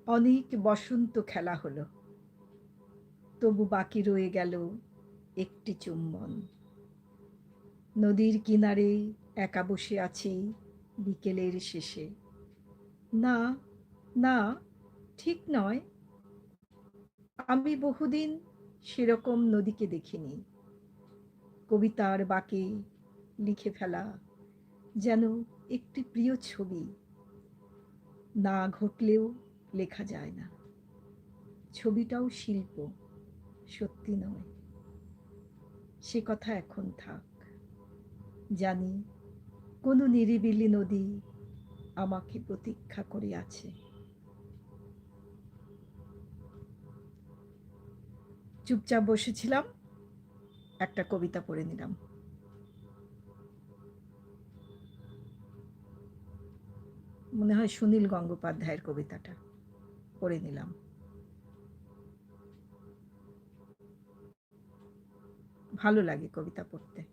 অনেক বসন্ত খেলা হলো, তবু বাকি রয়ে গেল একটি চুম্বন। নদীর কিনারে একা বসে আছি বিকেলের শেষে। না, না, ঠিক নয়। আমি বহুদিন সেরকম নদীকে দেখিনি। কবিতার বাঁকে লিখে ফেলা যেন একটি প্রিয় ছবি, না ঘটলেও লেখা যায় না। ছবিটাও শিল্প, সত্যি নয়। সে কথা এখন থাক। জানি কোনো নিরিবিলি নদী আমাকে প্রতীক্ষা করে আছে। চুপচাপ বসেছিলাম, একটা কবিতা পড়ে নিলাম। মনে হয় সুনীল গঙ্গোপাধ্যায়ের কবিতাটা পড়ে নিলাম। ভালো লাগে কবিতা পড়তে।